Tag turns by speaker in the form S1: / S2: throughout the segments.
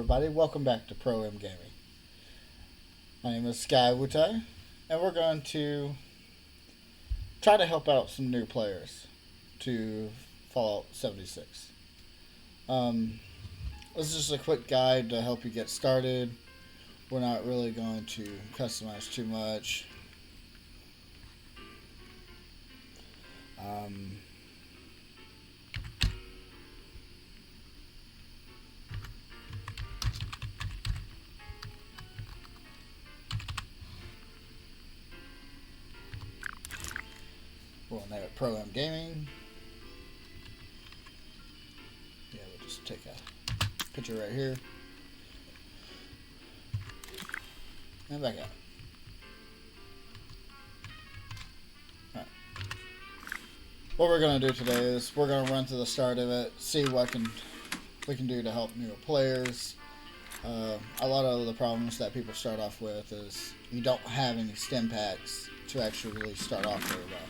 S1: everybody. Welcome back to Pro M Gaming. My name is Wutai, and we're going to try to help out some new players to Fallout 76. This is just a quick guide to help you get started. We're not really going to customize too much. We'll name it Pro M Gaming. Yeah, we'll just take a picture right here. And back out. Alright. What we're going to do today is we're going to run through the start of it, see what we can do to help newer players. A lot of the problems that people start off with is you don't have any stim packs to actually really start off very well.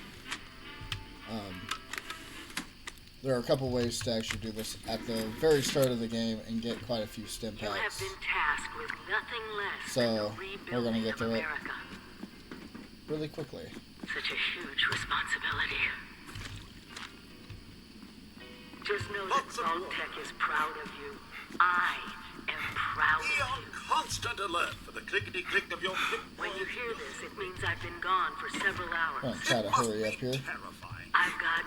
S1: There are a couple ways to actually do this at the very start of the game and get quite a few stim packs.
S2: You have been tasked with nothing less
S1: So
S2: than
S1: we're going to get
S2: through
S1: it really quickly.
S2: Such a huge responsibility. Just know that Tech is proud of you. I am proud
S3: Be
S2: of
S3: on
S2: you.
S3: constant alert for the clickety-click of your hip.
S2: When you hear this, it means I've been gone for several
S1: I'm going
S2: hours.
S1: to try to hurry up here.
S3: Terrifying.
S2: I've got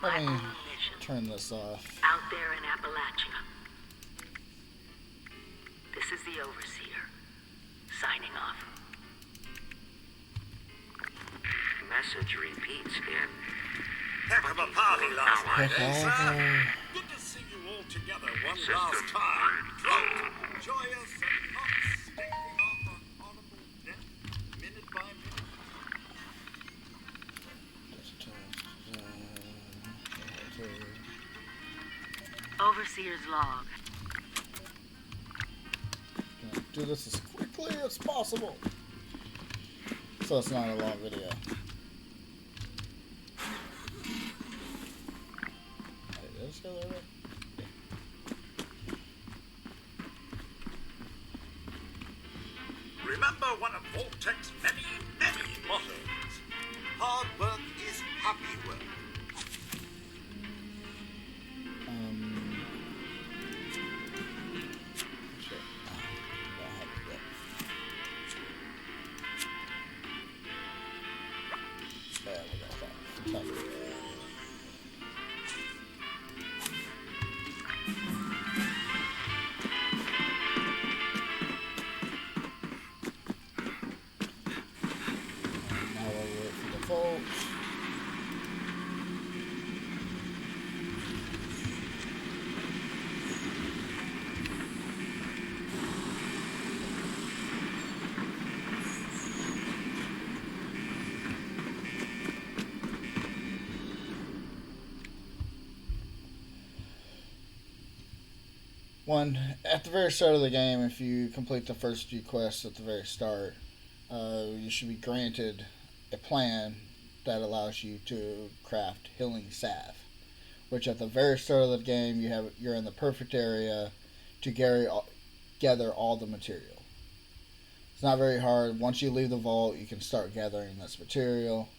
S2: my
S1: Let me
S2: own mission
S1: turn this off.
S2: out there in Appalachia. This is the Overseer, signing off. Message repeats in
S3: Heck of a party last night,
S1: Heck
S3: eh,
S1: of
S3: sir?
S1: a-
S3: Good to see you all together one last time. Drunk, joyous, and not staving off on honorable death, minute by minute.
S2: Overseer's log.
S1: Gonna do this as quickly as possible, so it's not a long video. Wait, did I just go there, right?
S3: Remember one of Voltec's many, many mottos. Hard work is happy work.
S1: Shit. Don't have it yet. Yeah, we got that. Fantastic. Now we'll wait for the vault. At the very start of the game, if you complete the first few quests at the very start, you should be granted a plan that allows you to craft healing salve, which at the very start of the game you're in the perfect area to gather all the material. It's not very hard. Once you leave the vault, you can start gathering this material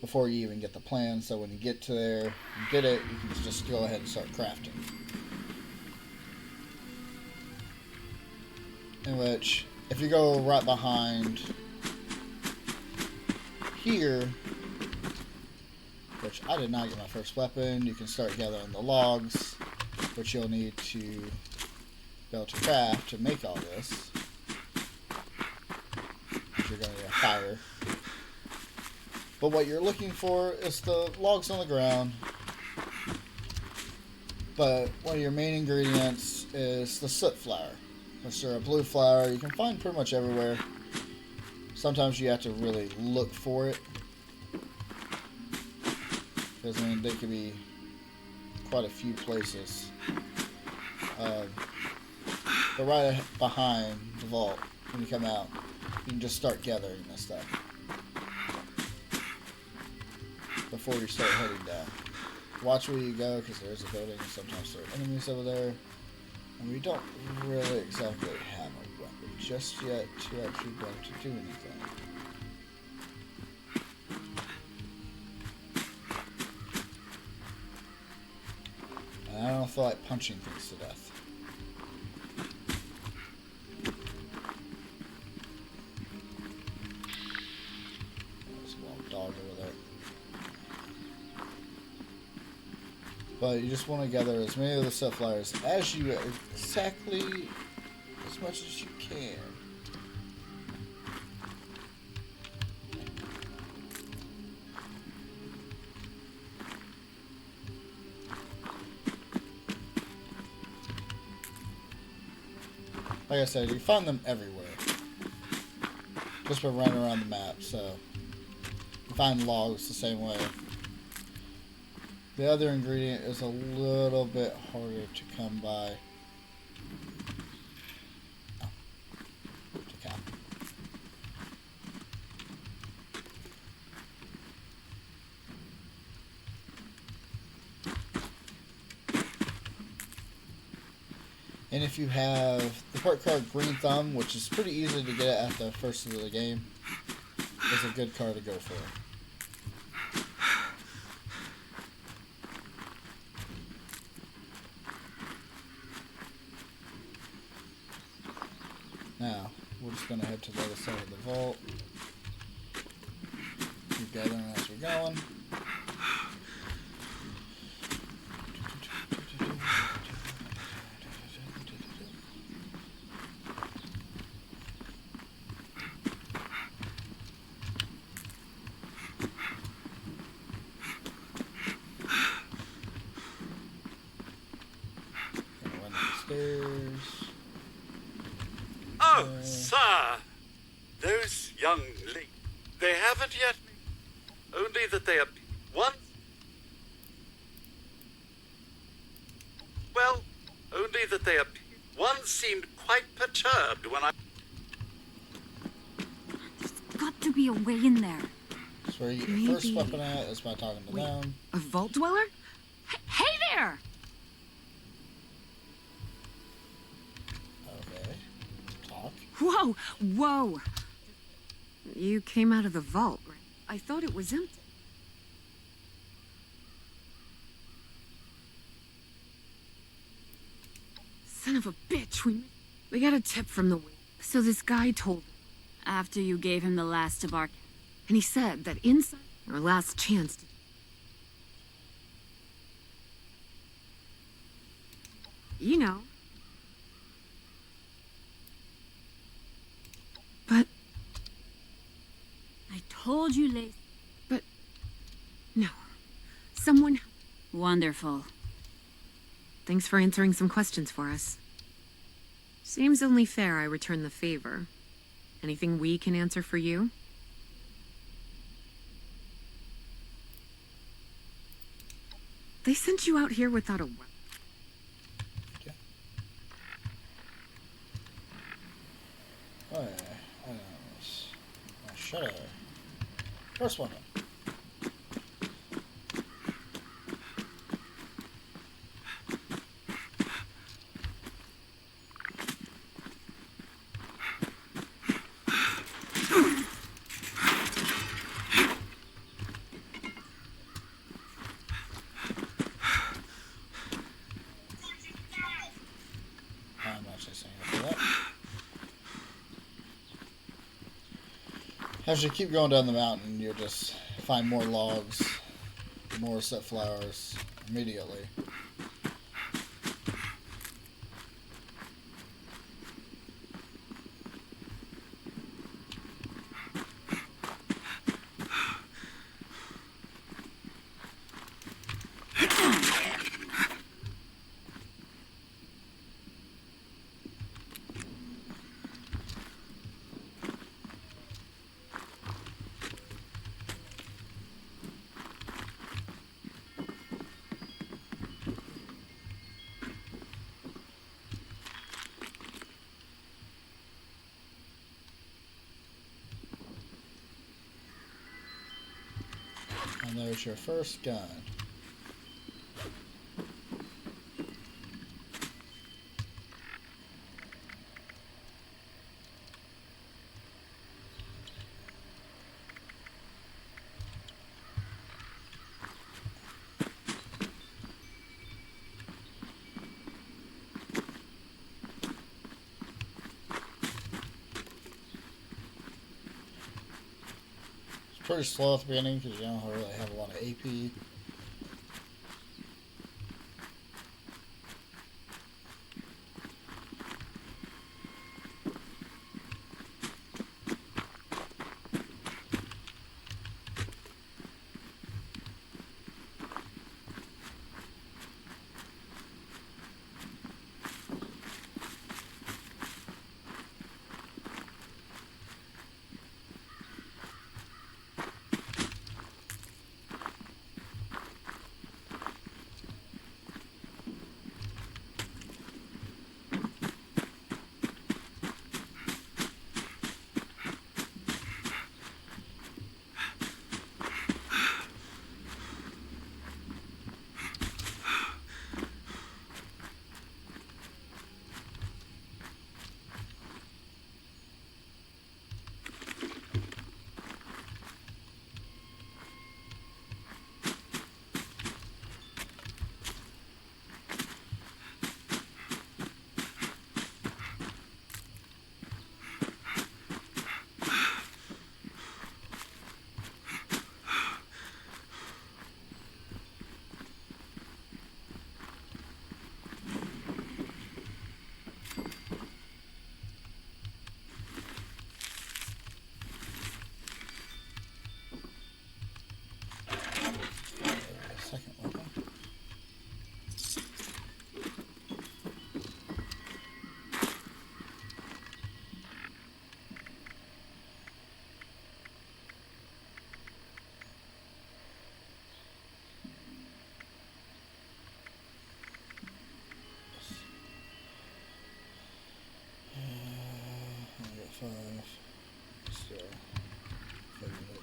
S1: before you even get the plan. So when you get to there and get it, you can just go ahead and start crafting. In which, if you go right behind here, which I did not get my first weapon, you can start gathering the logs, which you'll need to be able to craft to make all this. You're going to need a fire. But what you're looking for is the logs on the ground. But one of your main ingredients is the soot flower. Which are a blue flower you can find pretty much everywhere. Sometimes you have to really look for it, because I mean they could be quite a few places. But right behind the vault, when you come out, you can just start gathering this stuff before you start heading down. Watch where you go, because there's a building and sometimes there are enemies over there. And we don't really exactly have a weapon just yet to actually be able to do anything. And I don't feel like punching things to death. There's a little dog over there. But you just want to gather as many of the set flyers as you exactly as much as you can. Like I said, you find them everywhere. Just by running around the map, so you find logs the same way. The other ingredient is a little bit harder to come by. Oh. Okay. And if you have the part card Green Thumb, which is pretty easy to get at the first of the game, is a good card to go for. Now, we're just going to head to the other side of the vault. Keep gathering as we're going. Gonna run upstairs.
S3: Oh, sir, those young ladies, they haven't yet. Only that they are once. Well, only that they are. One seemed quite perturbed when I.
S4: There's got to be a way in there.
S1: That's where you get your first weapon at, is by talking to them.
S4: A vault dweller? Hey there!
S1: Okay. Talk.
S4: Whoa! Whoa! You came out of the vault, right? I thought it was empty. Son of a bitch, we got a tip from the wing. So this guy told after you gave him the last of our... And he said that inside our last chance to... You know. But... I told you, Lace. But... No. Someone... Wonderful. Thanks for answering some questions for us. Seems only fair I return the favor. Anything we can answer for you? They sent you out here without a weapon.
S1: Okay. Oh, yeah. Oh, shut up. First one. I'm actually saying it for that. As you keep going down the mountain, you'll just find more logs, more set flowers immediately. And there's your first gun. pretty slow at the beginning because you don't really have a lot of AP. Second weapon. I got 5. So, favorite.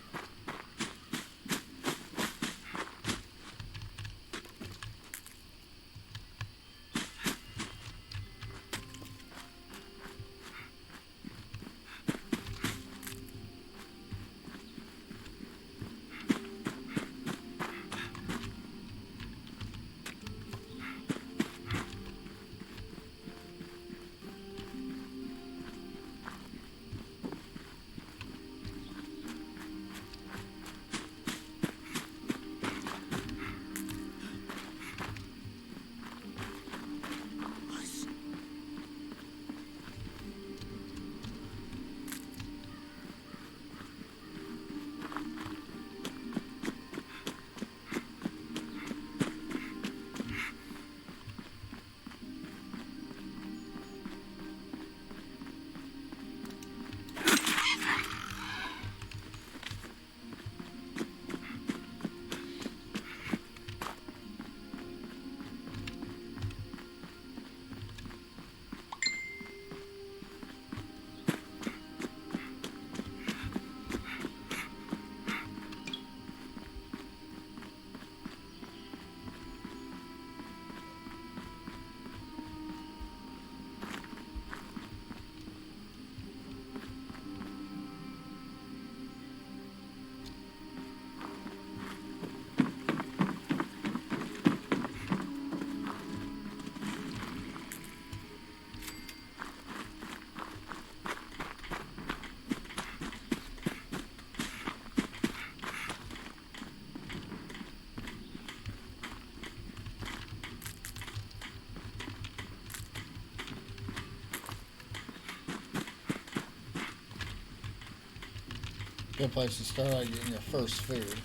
S1: Good place to start out getting your first food.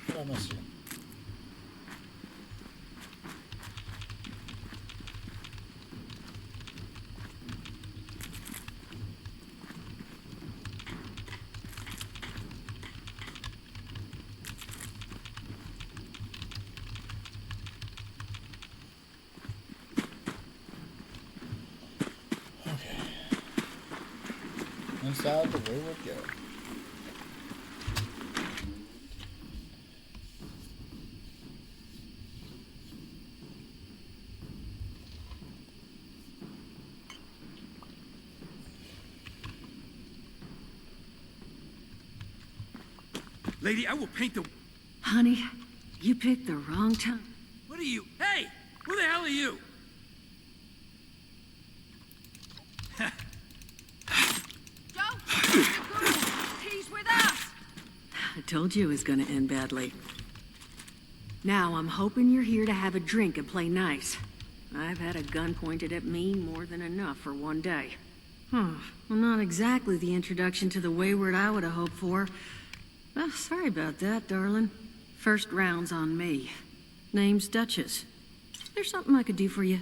S1: What did I miss you? Inside the wayward go.
S5: Lady, I will paint the...
S4: Honey, you picked the wrong time.
S5: What are you? Hey! Who the hell are you?
S6: Joe!
S2: Told you it was gonna end badly. Now, I'm hoping you're here to have a drink and play nice. I've had a gun pointed at me more than enough for one day. Well, not exactly the introduction to the wayward I would have hoped for. Oh, sorry about that, darling. First round's on me. Name's Duchess. There's something I could do for you.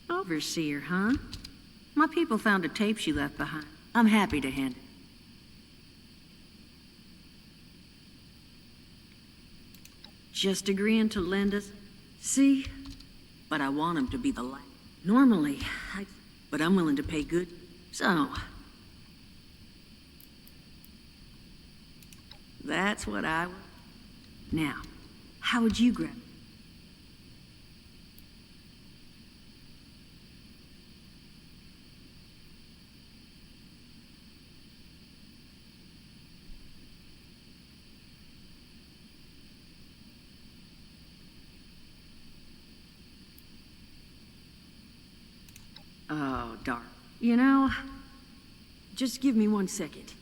S2: Overseer, huh? My people found a tape she left behind. I'm happy to hand it. Just agreeing to lend us. See? But I want him to be the last. Normally, but I'm willing to pay good. So... that's what I... Now, how would you grab it? Oh, darn. You know, just give me 1 second.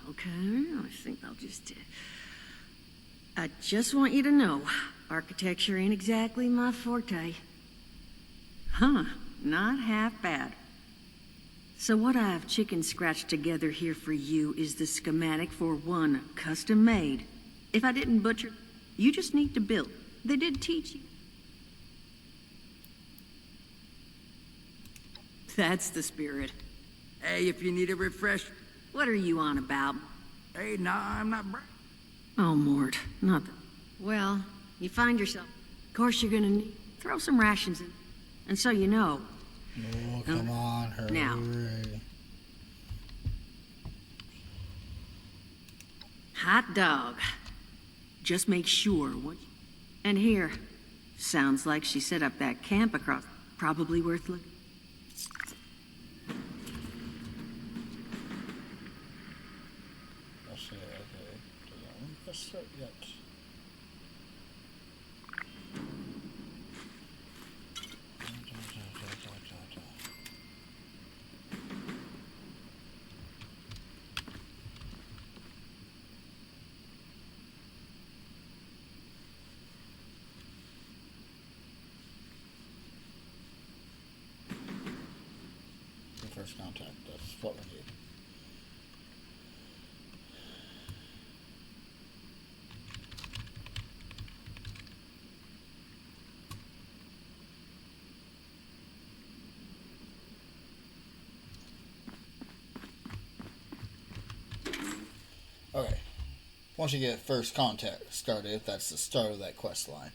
S2: Okay, I think I'll just... I just want you to know, architecture ain't exactly my forte. Huh, not half bad. So what I've chicken scratched together here for you is the schematic for one custom made. If I didn't butcher, you just need to build. They did teach you. That's the spirit.
S5: Hey, if you need a refresh.
S2: What are you on about?
S5: Hey, nah, I'm not.
S2: Oh, Mort, not that. Well, you find yourself. Of course you're gonna need... throw some rations in. And so you know...
S1: Oh, come on, hurry.
S2: Now. Hot dog. Just make sure what... And here. Sounds like she set up that camp across. Probably worth looking.
S1: Let's see, okay. Let's start yet. First contact, that's what we need. Okay, once you get first contact started, that's the start of that quest line.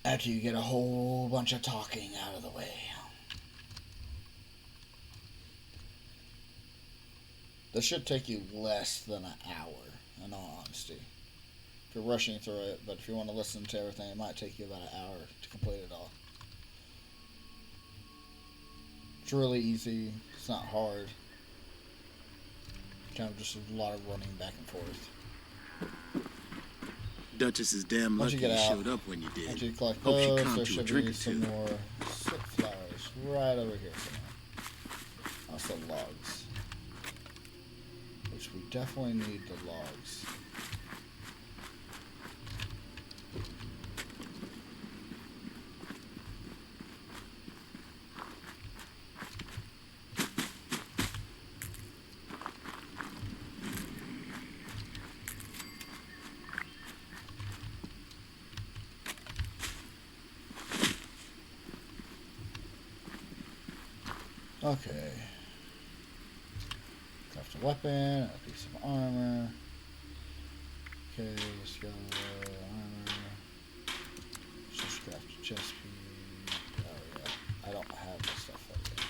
S1: After you get a whole bunch of talking out of the way. This should take you less than an hour, in all honesty. If you're rushing through it, but if you want to listen to everything, it might take you about an hour to complete it all. It's really easy, it's not hard. Kind of just a lot of running back and forth.
S6: Duchess is damn
S1: Once
S6: lucky
S1: you
S6: you
S1: get out,
S6: showed up when you did.
S1: Once you collect
S6: Hope she
S1: those,
S6: comped
S1: there
S6: you a
S1: should
S6: drink
S1: be
S6: or
S1: some
S6: two.
S1: more soot flowers right over here somewhere. Also logs. Which we definitely need the logs. Okay. Craft a weapon, a piece of armor. Okay, let's go armor. Let's just craft a chest piece. Oh yeah, I don't have this stuff right yet.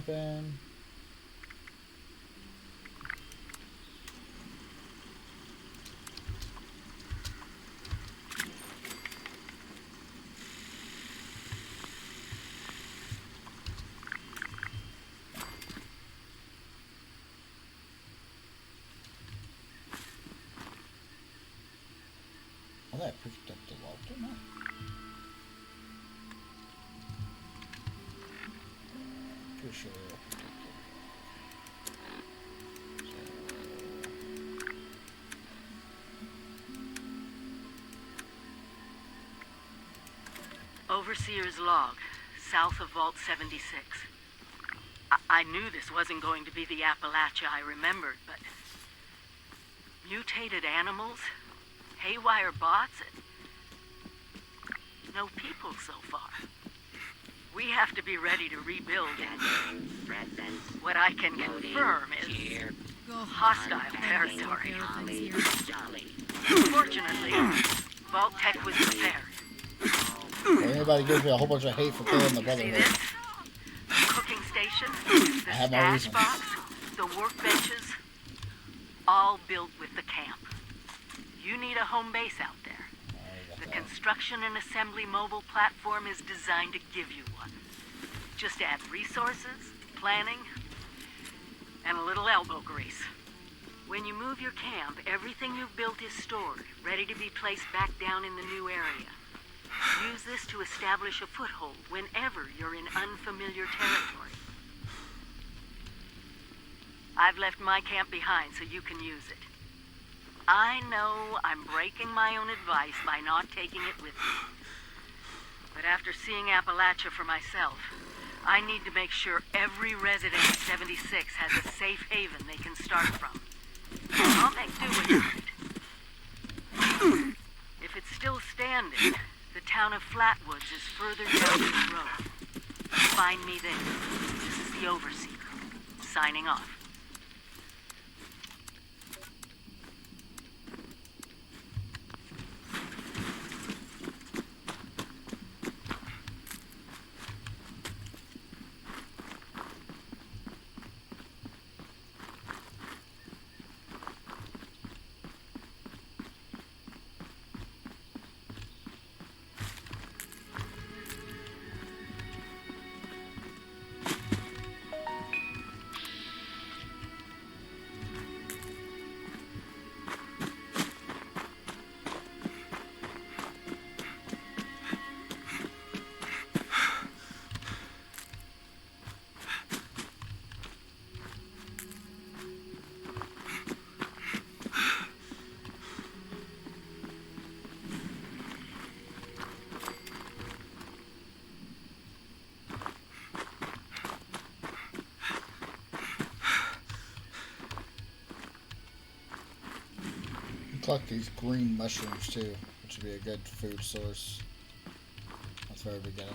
S1: weapon. Oh, that picked up the log, didn't I? Pretty sure.
S2: Overseer's log, south of Vault 76. I knew this wasn't going to be the Appalachia I remembered, but mutated animals, haywire bots, and no people so far. We have to be ready to rebuild. What I can confirm is hostile territory. Fortunately, Vault Tech was prepared.
S1: Well, anybody gives me a whole bunch of hate for killing the
S2: See
S1: Brotherhood.
S2: this? The cooking station, the
S1: I have my
S2: stash
S1: reasons.
S2: box, the workbenches, all built with the camp. You need a home base out there. The construction and assembly mobile platform is designed to give you one. Just add resources, planning, and a little elbow grease. When you move your camp, everything you've built is stored, ready to be placed back down in the new area. Use this to establish a foothold whenever you're in unfamiliar territory. I've left my camp behind so you can use it. I know I'm breaking my own advice by not taking it with me. But after seeing Appalachia for myself, I need to make sure every resident of 76 has a safe haven they can start from. I'll make do without it. If it's still standing, the town of Flatwoods is further down this road. Find me there. This is the Overseer, signing off.
S1: Collect these green mushrooms too, which would be a good food source. That's very beginning.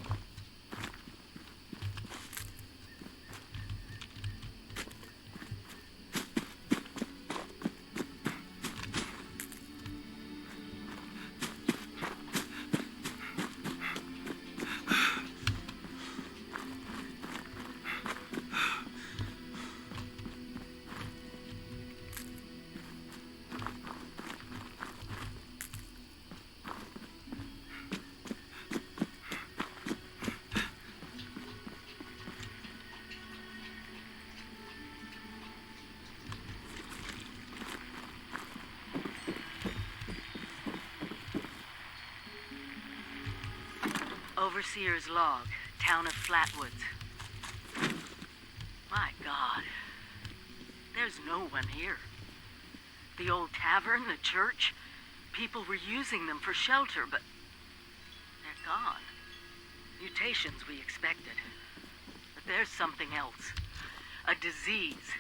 S1: Overseer's log, town of Flatwoods. My God, there's no one here. The old tavern, the church, people were using them for shelter, but they're gone. Mutations we expected. But there's something else. A disease.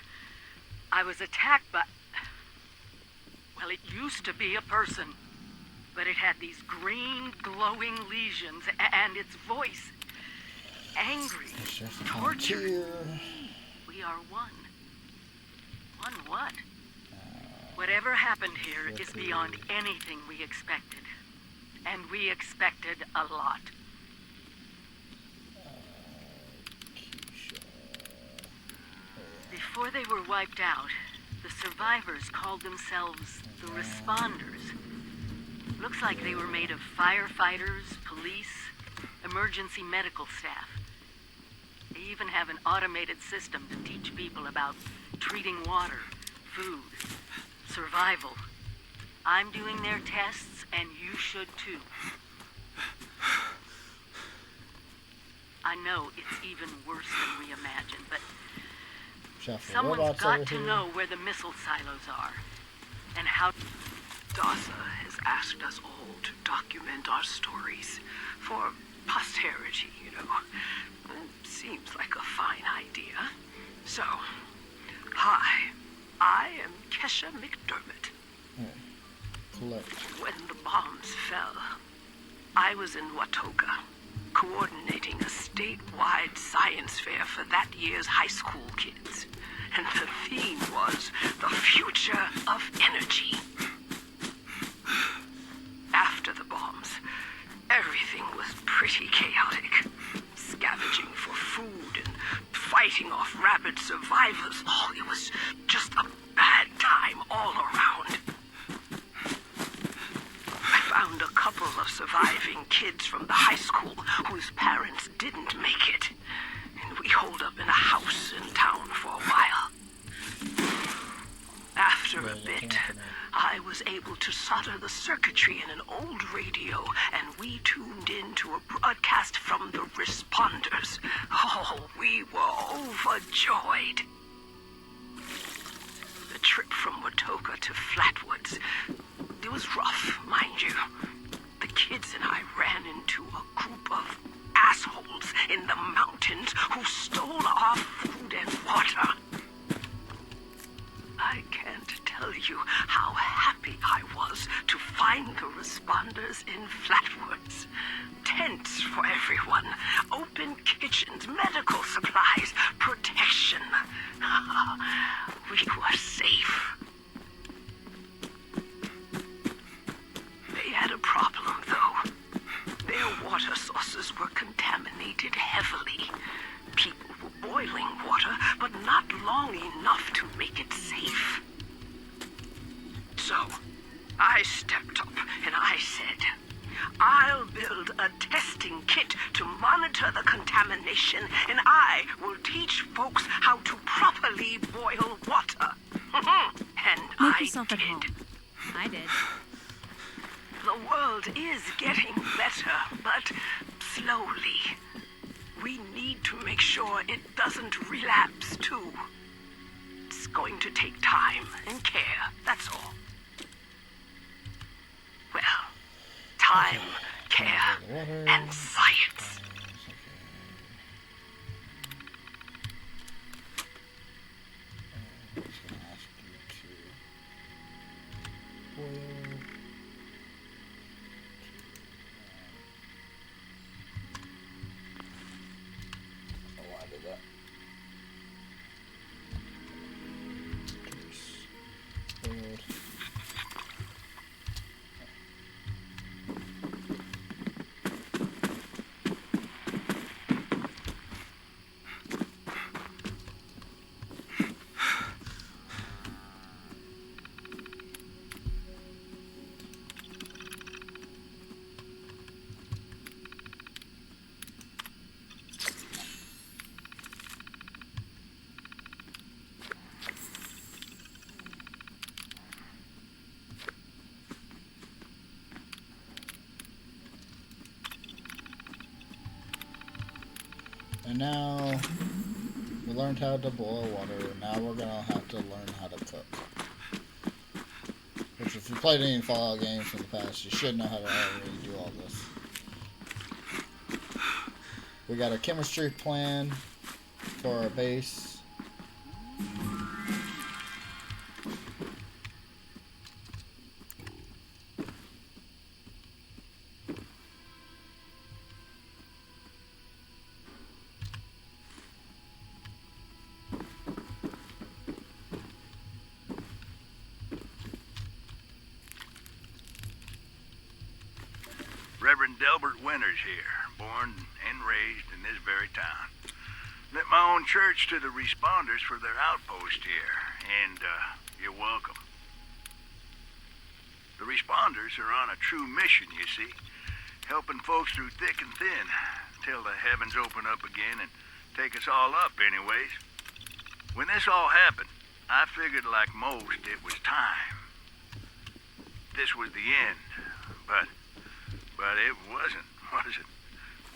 S1: I was attacked by... Well, it used to be a person. But it had these green, glowing lesions, and its voice, angry, tortured. We are one. One what? Whatever happened here is beyond anything we expected. And we expected a lot.
S2: Before they were wiped out, the survivors called themselves the Responders. Looks like they were made of firefighters, police, emergency medical staff. They even have an automated system to teach people about treating water, food, survival. I'm doing their tests, and you should too. I know it's even worse than we imagined, but someone's got to know where the missile silos are, and how...
S6: DASA has asked us all to document our stories for posterity, you know. It seems like a fine idea. So, hi, I am Kesha McDermott. When the bombs fell, I was in Watoga, coordinating a statewide science fair for that year's high school kids. And the theme was the future of energy. After the bombs, everything was pretty chaotic. Scavenging for food and fighting off rabid survivors. Oh, it was just a bad time all around. I found a couple of surviving kids from the high school whose parents didn't make it. And we holed up in a house in town for a while. After a bit, I was able to solder the circuitry in an old radio, and we tuned in to a broadcast from the Responders. Oh, we were overjoyed. The trip from Watoga to Flatwoods, it was rough, mind you. The kids and I ran into a group of assholes in the mountains who stole our food and water. I can't tell you how happy I was to find the Responders in Flatwoods. Tents for everyone, open kitchens, medical supplies, protection. We were safe. They had a problem, though. Their water sources were contaminated heavily. People were boiling water, but not long enough to make it safe. So, I stepped up and I said, I'll build a testing kit to monitor the contamination, and I will teach folks how to properly boil water. And
S4: Make
S6: I
S4: yourself
S6: did.
S4: at home. I did.
S6: The world is getting better, but slowly. We need to make sure it doesn't relapse, too. It's going to take time and care, that's all. Well, time, care, and science.
S1: And now we learned how to boil water. Now we're gonna have to learn how to cook. Which, if you played any Fallout games in the past, you should know how to already do all this. We got a chemistry plan for our base.
S7: Reverend Delbert Winters here, born and raised in this very town. Lent my own church to the responders for their outpost here, and you're welcome. The responders are on a true mission, you see, helping folks through thick and thin, till the heavens open up again and take us all up anyways. When this all happened, I figured like most it was time. This was the end, but it wasn't, was it?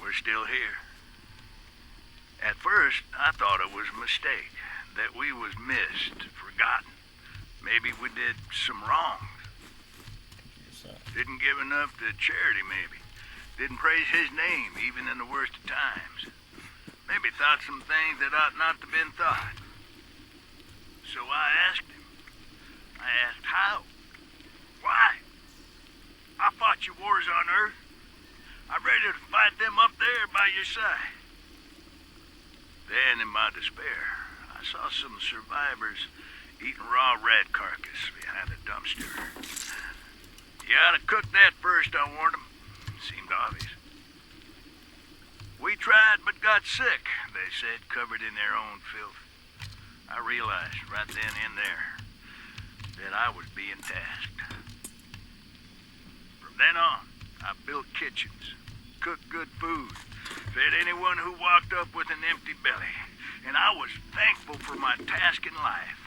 S7: We're still here. At first, I thought it was a mistake, that we was missed, forgotten. Maybe we did some wrongs. Didn't give enough to charity, maybe. Didn't praise his name, even in the worst of times. Maybe thought some things that ought not to have been thought. So I asked him. I asked how. Why? I fought your wars on Earth. I'm ready to fight them up there by your side. Then, in my despair, I saw some survivors eating raw rat carcass behind a dumpster. You ought to cook that first, I warned them. Seemed obvious. We tried but got sick, they said, covered in their own filth. I realized right then and there that I was being tasked. From then on, I built kitchens, cooked good food, fed anyone who walked up with an empty belly, and I was thankful for my task in life.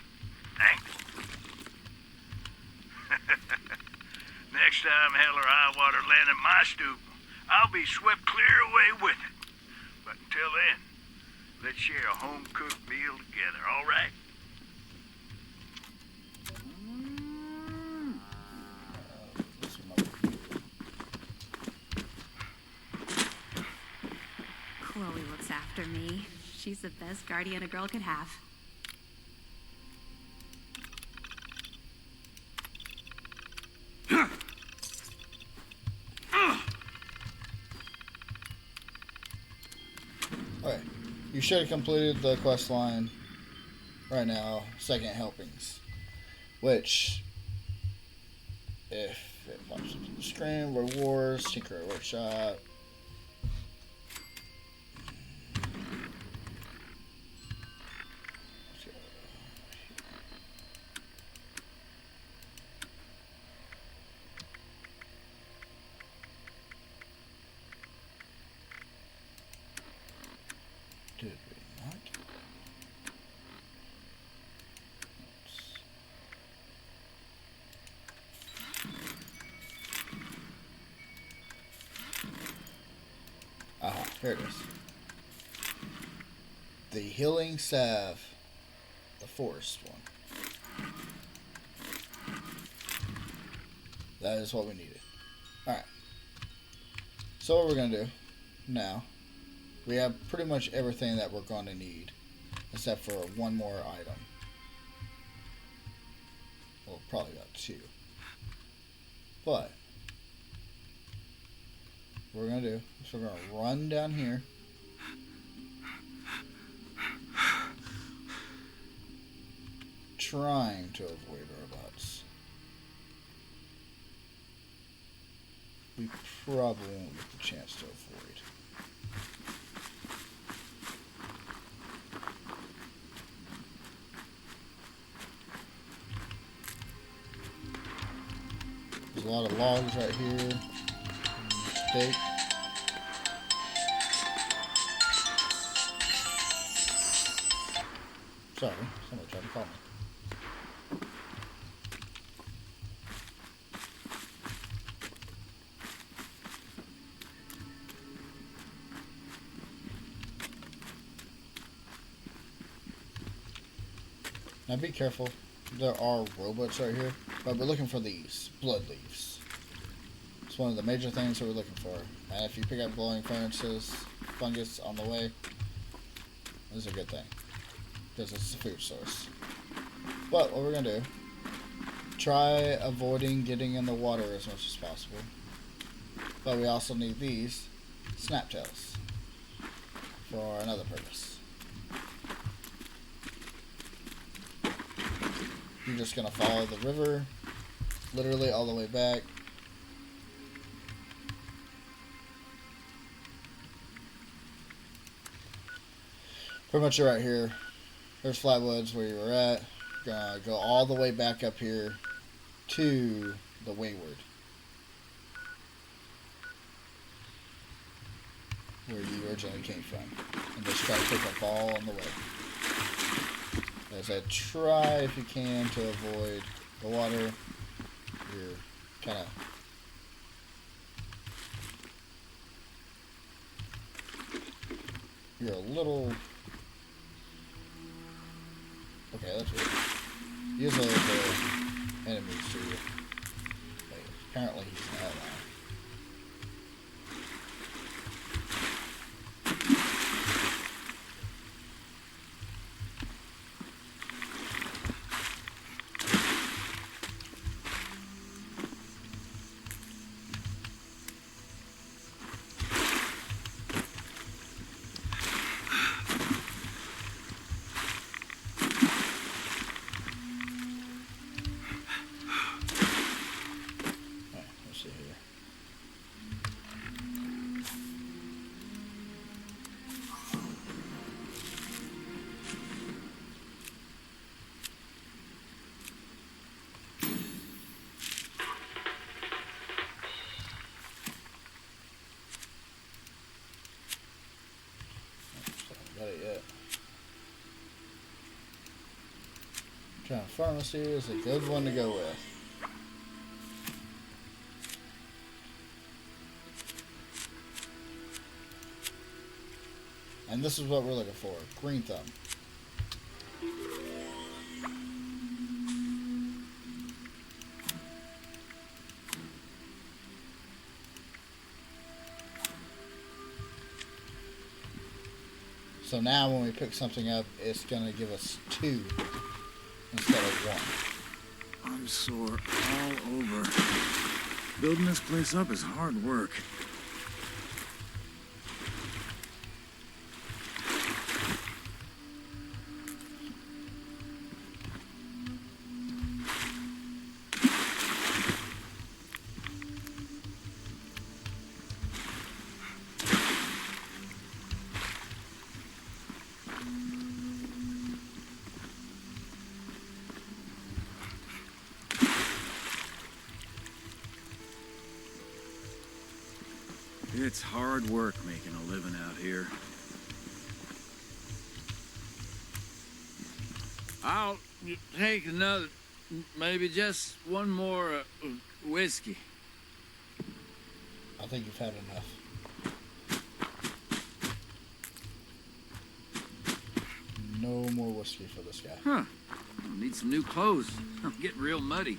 S7: Thankful. Next time hell or high water land at my stoop, I'll be swept clear away with it. But until then, let's share a home-cooked meal together, all right?
S4: Chloe looks after me. She's the best guardian a girl could have.
S1: Okay, you should have completed the quest line right now, second helpings, which, if it pops up on the screen, rewards, Tinker Workshop. Did we not? Aha, here it is. The healing salve, the forest one. That is what we needed. Alright. So what we're going to do now, we have pretty much everything that we're going to need, except for one more item. Well, probably got two. But what we're going to do is we're going to run down here. Trying to avoid robots. We probably won't get the chance to avoid. There's a lot of logs right here. Steak. Sorry, somebody tried to call me. Now be careful, there are robots right here, but we're looking for these blood leaves. It's one of the major things that we're looking for. And if you pick up glowing fungus on the way, this is a good thing, because it's a food source. But what we're going to do, try avoiding getting in the water as much as possible. But we also need these snaptails for another purpose. You're just going to follow the river, literally all the way back. Pretty much right here. There's Flatwoods where you were at. Gonna go all the way back up here to the Wayward, where you originally came from, and just try to pick up all on the way. As I try, if you can, to avoid the water, you're kind of a little. Okay, that's weird. Usually the enemies to you. Wait, apparently he's an ally. Let's see here. Got it yet. Trying pharmacy is a good one to go with. And this is what we're looking for. Green thumb. So now when we pick something up, it's going to give us 2 instead of 1.
S5: I'm sore all over. Building this place up is hard work. It's hard work making a living out here. I'll take another, maybe just one more whiskey.
S1: I think you've had enough. No more whiskey for this guy.
S5: Huh. I'll need some new clothes. I'm getting real muddy.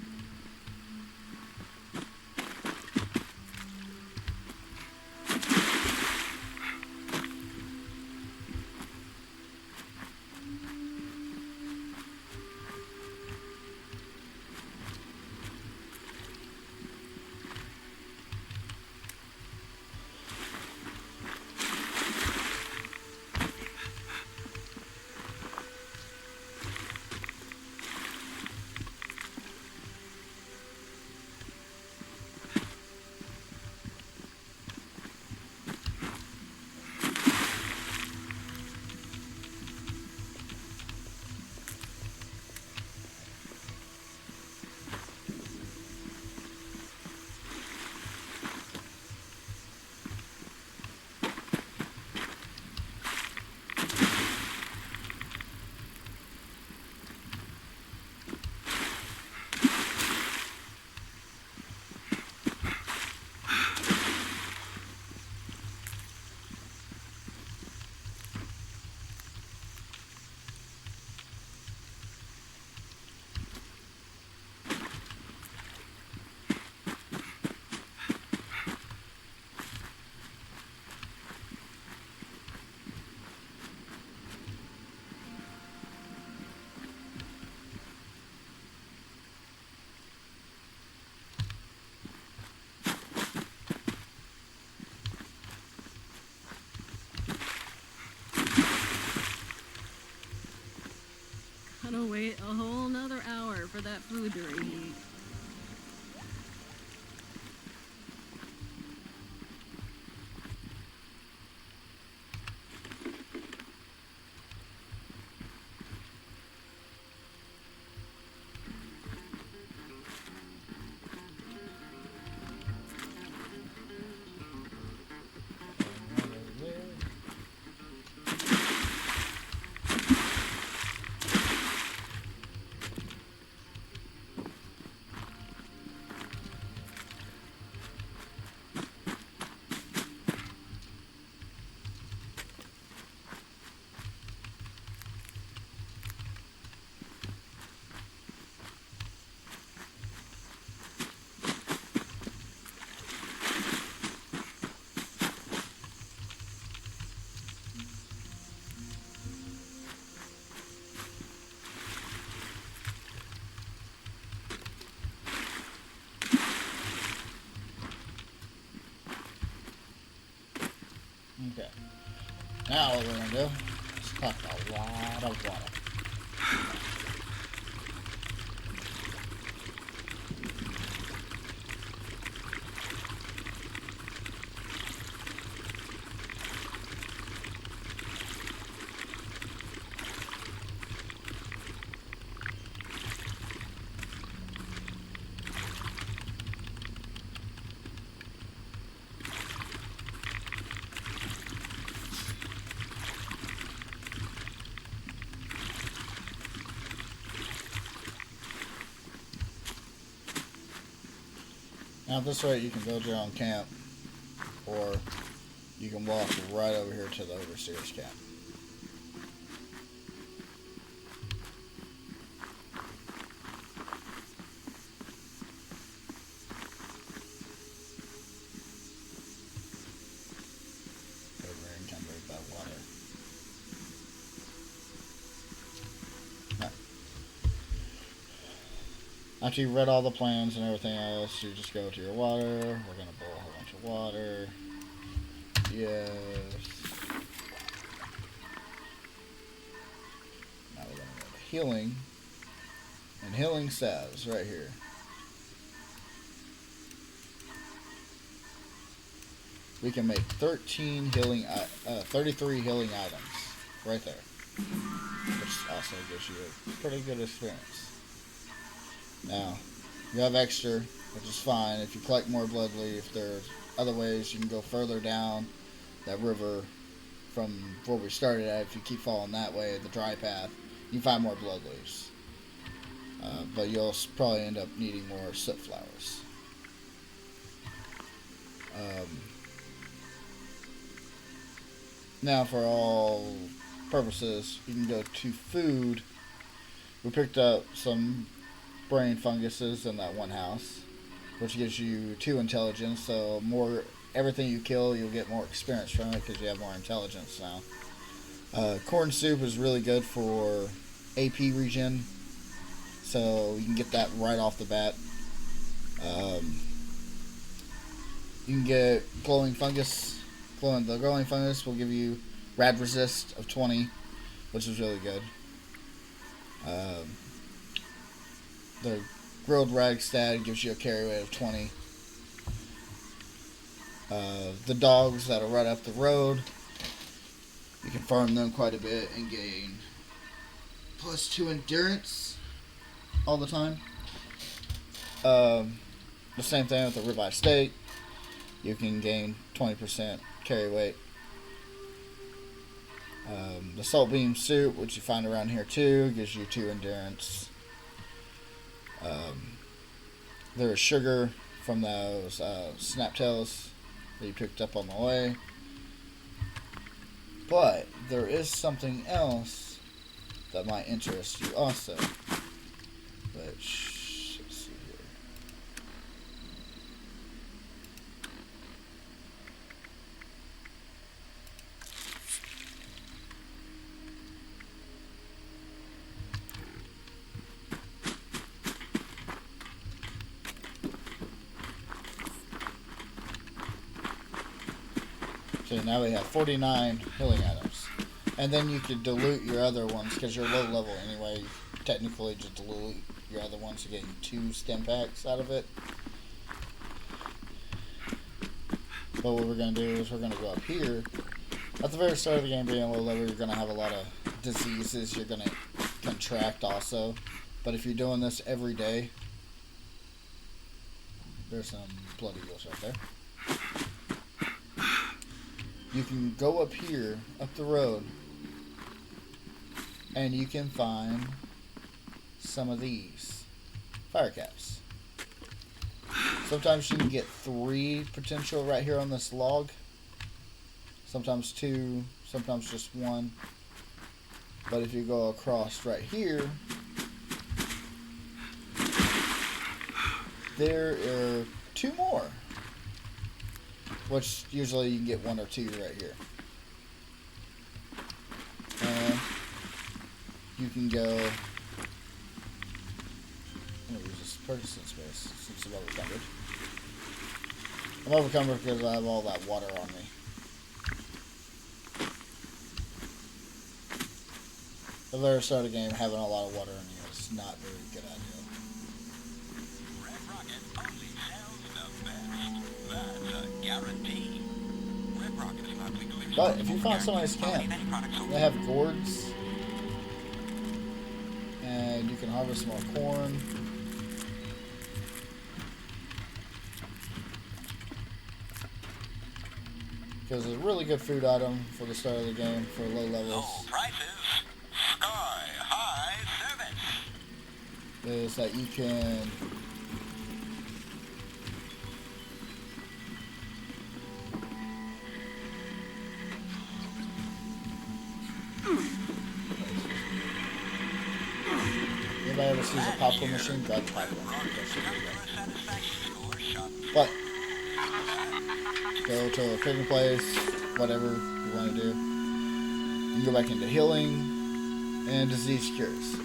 S4: Gotta wait a whole nother hour for that food to reheat.
S1: Now what we're gonna do is collect a lot of water. Now this way you can build your own camp, or you can walk right over here to the overseer's camp. Over encumbered by water. Now, after you've read all the plans and everything else, you just go to your water. We're going to boil a whole bunch of water. Yes. Now we're going to go to healing. And healing salves right here. We can make 33 healing items right there. Which also gives you a pretty good experience. Now, you have extra, which is fine. If you collect more blood leaf, there's other ways you can go further down that river from where we started at. If you keep following that way, the dry path, you can find more blood leaves. But you'll probably end up needing more soot flowers. Now, for all purposes, you can go to food. We picked up some brain funguses in that one house, which gives you 2 intelligence. So everything you kill, you'll get more experience from it because you have more intelligence now. Corn soup is really good for AP regen, so you can get that right off the bat. You can get glowing fungus. The glowing fungus will give you rad resist of 20, which is really good. The grilled ragstad gives you a carry weight of 20. The dogs that are right up the road, you can farm them quite a bit and gain +2 endurance all the time. The same thing with the ribeye steak. You can gain 20% carry weight. The salt beam soup, which you find around here too, gives you 2 endurance. There is sugar from those snaptails that you picked up on the way. But there is something else that might interest you also. Which, let's see here. So now we have 49 healing items. And then you could dilute your other ones because you're low level anyway. You technically just dilute your other ones to get 2 stim packs out of it. But what we're going to do is we're going to go up here. At the very start of the game, being low level, you're going to have a lot of diseases you're going to contract also. But if you're doing this every day, there's some blood eagles right there. You can go up here, up the road, and you can find some of these fire caps. Sometimes you can get 3 potential right here on this log. Sometimes 2, sometimes just 1. But if you go across right here, there are 2 more. Which usually you can get 1 or 2 right here. And you can go. I'm going to use this purchasing space since I'm overcumbered. I'm overcumbered because I have all that water on me. the very start of the game, having a lot of water in you is not a very good idea.
S3: Red Rocket only sells the best. That's a guarantee. Red Rocket is not legally
S1: But if you
S3: responsible
S1: find
S3: for
S1: somebody's
S3: guaranteeing
S1: camp,
S3: any product sold.
S1: they have gourds, and you can harvest more corn. Because it's a really good food item for the start of the game for low levels.
S3: Low prices, sky high service.
S1: Is that you can anybody ever sees a popcorn machine? Grab the popcorn. That should be good. But go to a cooking place, whatever you want to do. You can go back into healing and disease cures.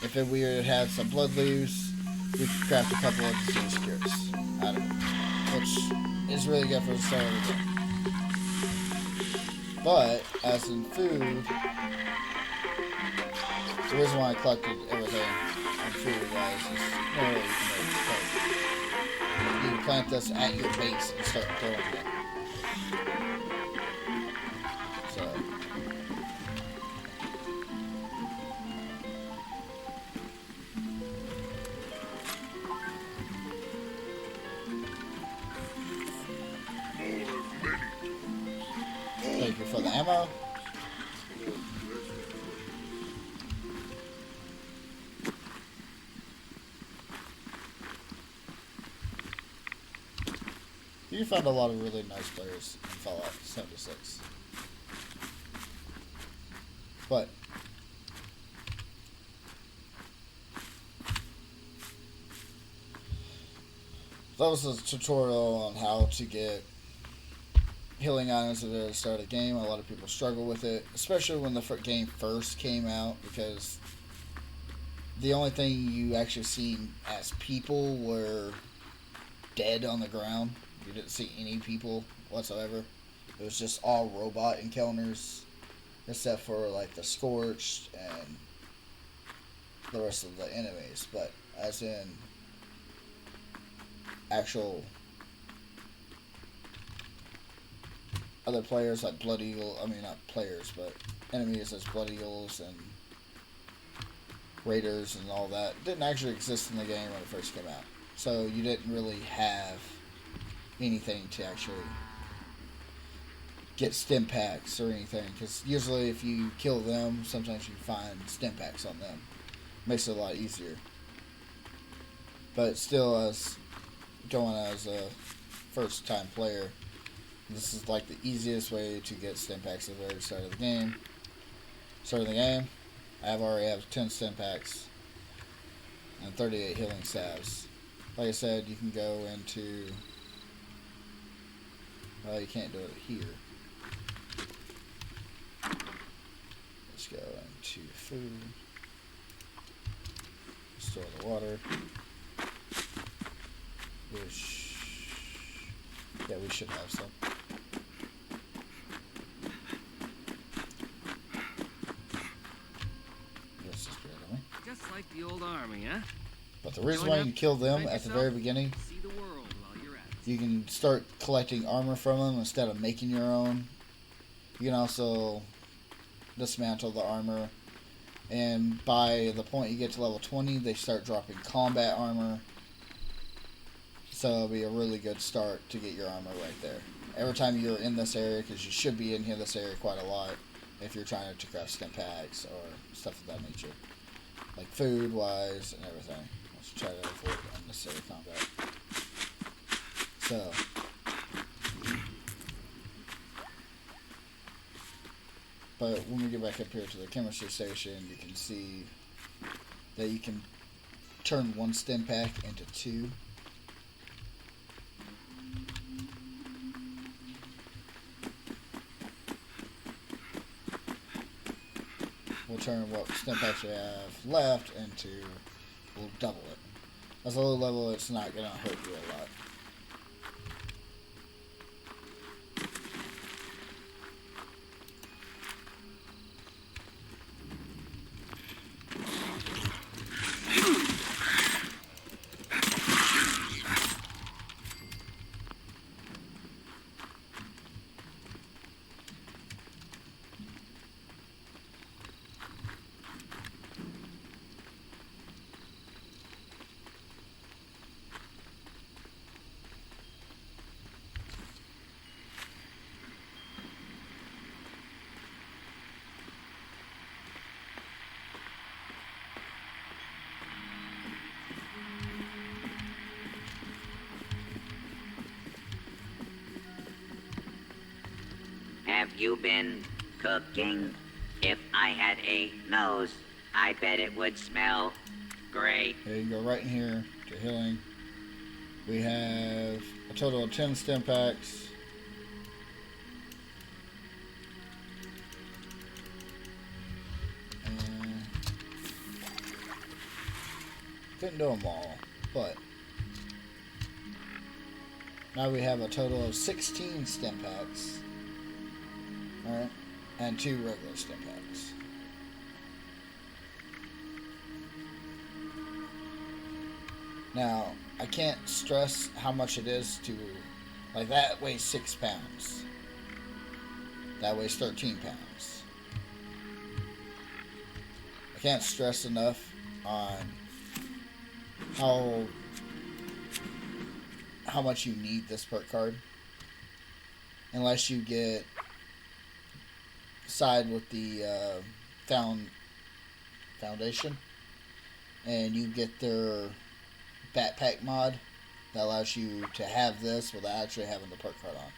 S1: If we had some blood leaves, we could craft a couple of disease cures out of it, which is really good for the start of the game. But as in food, the reason why I collected everything on food wise is no way you can plant this at your base and start growing it. So thank you for the ammo. You found a lot of really nice players in Fallout 76. But that was a tutorial on how to get healing items at the start of the game. A lot of people struggle with it, especially when the game first came out, because the only thing you actually seen as people were dead on the ground. You didn't see any people whatsoever. It was just all robot encounters, except for like the Scorched and the rest of the enemies. But as in actual other players like Blood Eagle, I mean not players, but enemies as Blood Eagles and Raiders and all that didn't actually exist in the game when it first came out. So you didn't really have anything to actually get stim packs or anything, because usually if you kill them, sometimes you find stim packs on them. Makes it a lot easier. But still, as going as a first time player, this is like the easiest way to get stim packs at the very start of the game. Start of the game, I already have 10 stim packs and 38 healing salves. Like I said, you can go into, well, you can't do it here. Let's go into food. Store the water. Which, yeah, we should have some. Let's just get it on.
S8: Just like the old army, huh?
S1: But the reason why you kill them at the very beginning,
S8: See the world while you're at it.
S1: you can start collecting armor from them instead of making your own. You can also dismantle the armor, and by the point you get to level 20, they start dropping combat armor. So it'll be a really good start to get your armor right there. Every time you're in this area, because you should be in here this area quite a lot if you're trying to craft stim packs or stuff of that nature, like food wise and everything. Let's try to avoid unnecessary combat. So but when we get back up here to the chemistry station, you can see that you can turn one stim pack into two. We'll turn what stim packs we have left into, we'll double it. As a low level, it's not going to hurt you a lot.
S9: you been cooking? If I had a nose, I bet it would smell great.
S1: Okay, you go right in here to healing. We have a total of 10 stim packs. And couldn't do them all, but now we have a total of 16 stim packs. Alright, and 2 regular stim packs. Now, I can't stress how much it is to, like, that weighs 6 pounds. That weighs 13 pounds. I can't stress enough on how much you need this perk card. Unless you side with the foundation and you get their backpack mod that allows you to have this without actually having the perk card on.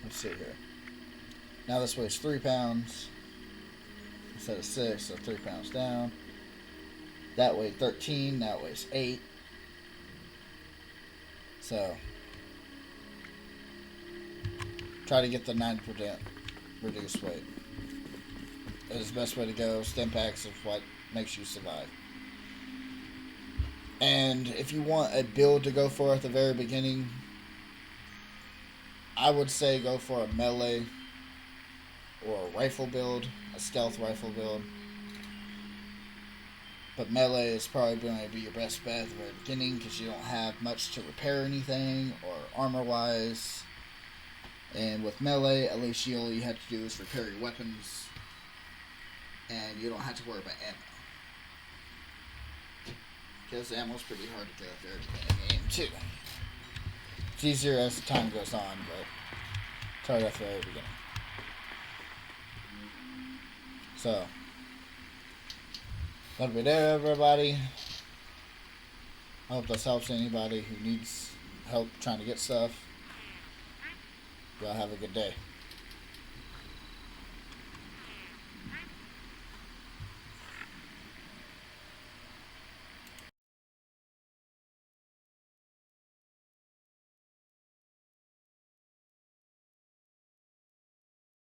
S1: Let's see here. Now this weighs 3 pounds instead of 6, so 3 pounds down. That weighed 13, that weighs 8. So try to get the 9% reduced weight. It's the best way to go. Stim packs is what makes you survive. And if you want a build to go for at the very beginning, I would say go for a melee or a rifle build, a stealth rifle build. But melee is probably going to be your best bet at the very beginning because you don't have much to repair anything or armor wise. And with melee, at least all you have to do is repair your weapons, and you don't have to worry about ammo. Because ammo's pretty hard to get at the very beginning of the game too. It's easier as time goes on, but it's hard at the very beginning. So, that'll be there, everybody. I hope this helps anybody who needs help trying to get stuff. Y'all have a good day.